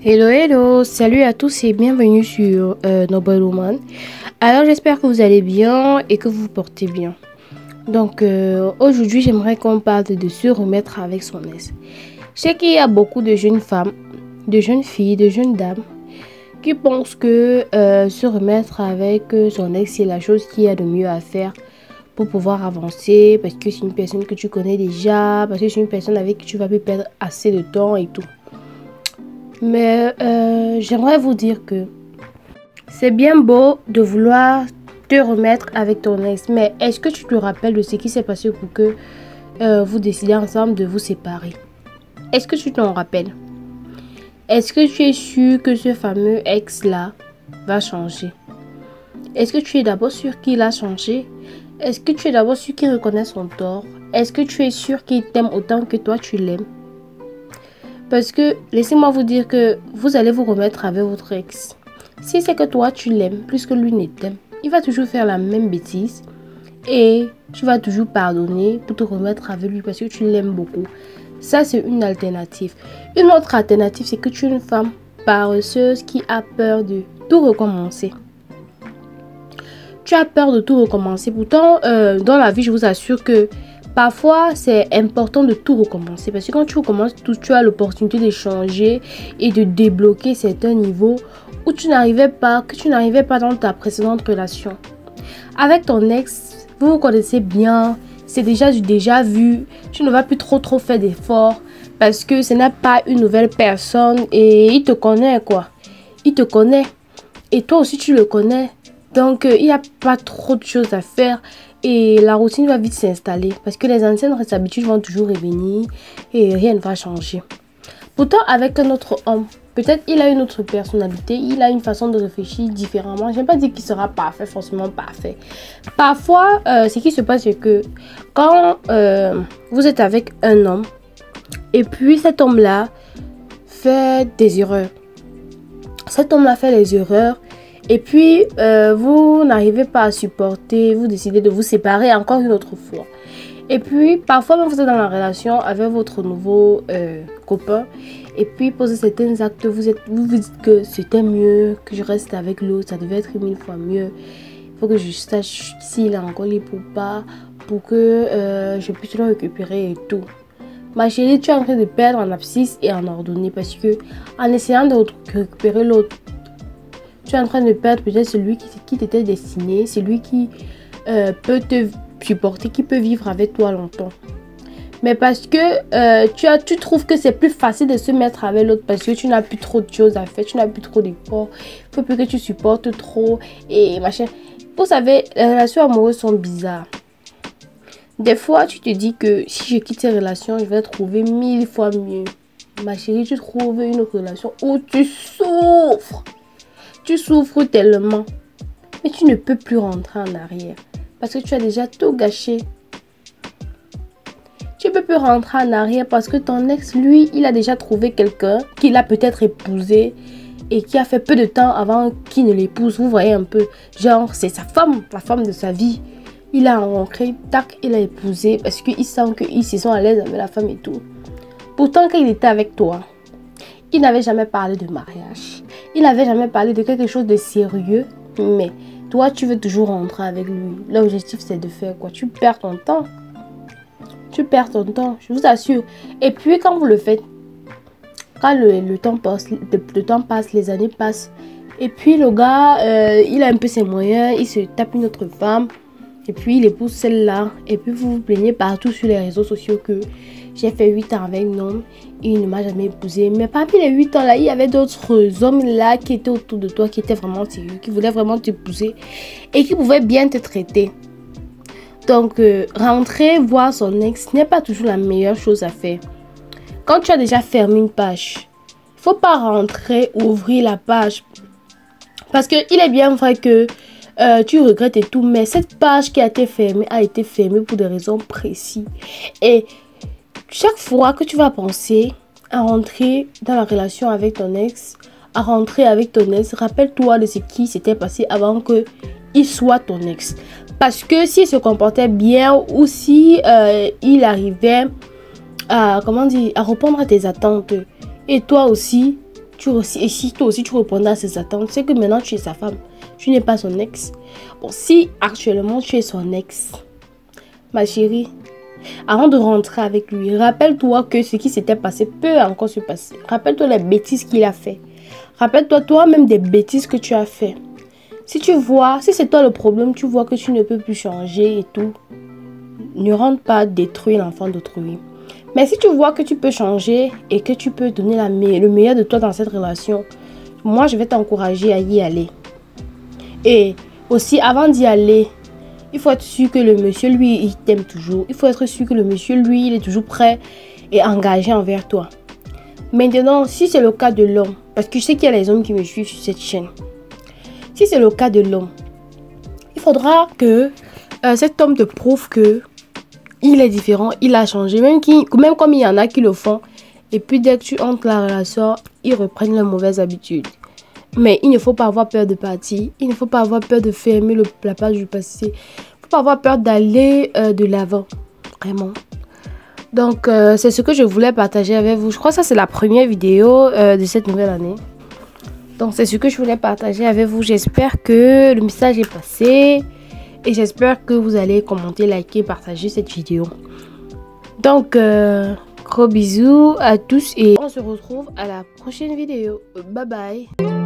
Hello, hello, salut à tous et bienvenue sur Noble Woman. Alors j'espère que vous allez bien et que vous vous portez bien. Donc aujourd'hui j'aimerais qu'on parle de se remettre avec son ex. Je sais qu'il y a beaucoup de jeunes femmes, de jeunes filles, de jeunes dames qui pensent que se remettre avec son ex c'est la chose qu'il y a de mieux à faire pour pouvoir avancer parce que c'est une personne que tu connais déjà, parce que c'est une personne avec qui tu vas plus perdre assez de temps et tout. Mais j'aimerais vous dire que c'est bien beau de vouloir te remettre avec ton ex, mais est-ce que tu te rappelles de ce qui s'est passé pour que vous décidez ensemble de vous séparer? Est-ce que tu t'en rappelles? Est-ce que tu es sûr que ce fameux ex-là va changer? Est-ce que tu es d'abord sûr qu'il a changé? Est-ce que tu es d'abord sûr qu'il reconnaît son tort? Est-ce que tu es sûr qu'il t'aime autant que toi tu l'aimes? Parce que, laissez-moi vous dire que vous allez vous remettre avec votre ex. Si c'est que toi, tu l'aimes plus que lui ne t'aime, il va toujours faire la même bêtise. Et tu vas toujours pardonner pour te remettre avec lui parce que tu l'aimes beaucoup. Ça, c'est une alternative. Une autre alternative, c'est que tu es une femme paresseuse qui a peur de tout recommencer. Tu as peur de tout recommencer. Pourtant, dans la vie, je vous assure que parfois, c'est important de tout recommencer parce que quand tu recommences tout, tu as l'opportunité de changer et de débloquer certains niveaux où que tu n'arrivais pas dans ta précédente relation. Avec ton ex, vous vous connaissez bien, c'est déjà du déjà vu, tu ne vas plus trop faire d'efforts parce que ce n'est pas une nouvelle personne et il te connaît quoi. Il te connaît et toi aussi tu le connais. Donc, il n'y a pas trop de choses à faire. Et la routine va vite s'installer parce que les anciennes habitudes vont toujours revenir et rien ne va changer. Pourtant, avec un autre homme, peut-être il a une autre personnalité, il a une façon de réfléchir différemment. Je n'aime pas dire qu'il sera parfait, forcément parfait. Parfois, ce qui se passe, c'est que quand vous êtes avec un homme et puis cet homme-là fait des erreurs. Cet homme-là fait des erreurs. Et puis, vous n'arrivez pas à supporter, vous décidez de vous séparer encore une autre fois. Et puis, parfois, même vous êtes dans la relation avec votre nouveau copain. Et puis, posez certains actes, vous vous dites que c'était mieux, que je reste avec l'autre, ça devait être 1000 fois mieux. Il faut que je sache s'il est encore libre ou pas, pour que je puisse le récupérer et tout. Ma chérie, tu es en train de perdre en abscisse et en ordonnée parce que en essayant de récupérer l'autre, tu es en train de perdre peut-être celui qui t'était destiné, celui qui peut te supporter, qui peut vivre avec toi longtemps. Mais parce que tu trouves que c'est plus facile de se mettre avec l'autre parce que tu n'as plus trop de choses à faire, tu n'as plus trop d'efforts, il faut plus que tu supportes trop et machin. Vous savez, les relations amoureuses sont bizarres. Des fois, tu te dis que si je quitte ces relations, je vais trouver 1000 fois mieux. Ma chérie, tu trouves une autre relation où tu souffres. Tu souffres tellement, mais tu ne peux plus rentrer en arrière parce que tu as déjà tout gâché. Tu ne peux plus rentrer en arrière parce que ton ex, lui, il a déjà trouvé quelqu'un qu'il a peut-être épousé et qui a fait peu de temps avant qu'il ne l'épouse. Vous voyez un peu, genre c'est sa femme, la femme de sa vie. Il a rencontré, tac, il a épousé parce qu'il sent qu'ils se sont à l'aise avec la femme et tout. Pourtant, quand il était avec toi, il n'avait jamais parlé de mariage. Il n'avait jamais parlé de quelque chose de sérieux. Mais toi, tu veux toujours rentrer avec lui. L'objectif, c'est de faire quoi? Tu perds ton temps. Tu perds ton temps, je vous assure. Et puis, quand vous le faites, quand le temps passe, les années passent. Et puis, le gars, il a un peu ses moyens. Il se tape une autre femme. Et puis, il épouse celle-là. Et puis, vous vous plaignez partout sur les réseaux sociaux que j'ai fait 8 ans avec un homme. Il ne m'a jamais épousé. Mais parmi les 8 ans là, il y avait d'autres hommes là qui étaient autour de toi, qui étaient vraiment sérieux, qui voulaient vraiment t'épouser et qui pouvaient bien te traiter. Donc, rentrer voir son ex n'est pas toujours la meilleure chose à faire. Quand tu as déjà fermé une page, il ne faut pas rentrer, ouvrir la page. Parce qu'il est bien vrai que tu regrettes et tout, mais cette page qui a été fermée pour des raisons précises. Et chaque fois que tu vas penser à rentrer dans la relation avec ton ex, à rentrer avec ton ex, rappelle-toi de ce qui s'était passé avant qu'il soit ton ex. Parce que s'il se comportait bien ou si il arrivait à répondre à tes attentes et toi aussi, et si toi aussi tu répondais à ses attentes, c'est que maintenant tu es sa femme. Tu n'es pas son ex. Bon, si actuellement tu es son ex, ma chérie, avant de rentrer avec lui, rappelle-toi que ce qui s'était passé peut encore se passer. Rappelle-toi les bêtises qu'il a fait. Rappelle-toi toi-même des bêtises que tu as fait. Si tu vois, si c'est toi le problème, tu vois que tu ne peux plus changer et tout, ne rentre pas détruire l'enfant d'autrui. Mais si tu vois que tu peux changer et que tu peux donner le meilleur de toi dans cette relation, moi je vais t'encourager à y aller. Et aussi avant d'y aller, il faut être sûr que le monsieur, lui, il t'aime toujours. Il faut être sûr que le monsieur, lui, il est toujours prêt et engagé envers toi. Maintenant, si c'est le cas de l'homme, parce que je sais qu'il y a les hommes qui me suivent sur cette chaîne. Si c'est le cas de l'homme, il faudra que cet homme te prouve que il est différent, il a changé. Même comme il y en a qui le font. Et puis dès que tu entres la relation, ils reprennent leurs mauvaises habitudes. Mais il ne faut pas avoir peur de partir. Il ne faut pas avoir peur de fermer la page du passé. Il ne faut pas avoir peur d'aller de l'avant. Vraiment. Donc, c'est ce que je voulais partager avec vous. Je crois que ça, c'est la première vidéo de cette nouvelle année. Donc, c'est ce que je voulais partager avec vous. J'espère que le message est passé. Et j'espère que vous allez commenter, liker, partager cette vidéo. Donc, gros bisous à tous. Et on se retrouve à la prochaine vidéo. Bye bye.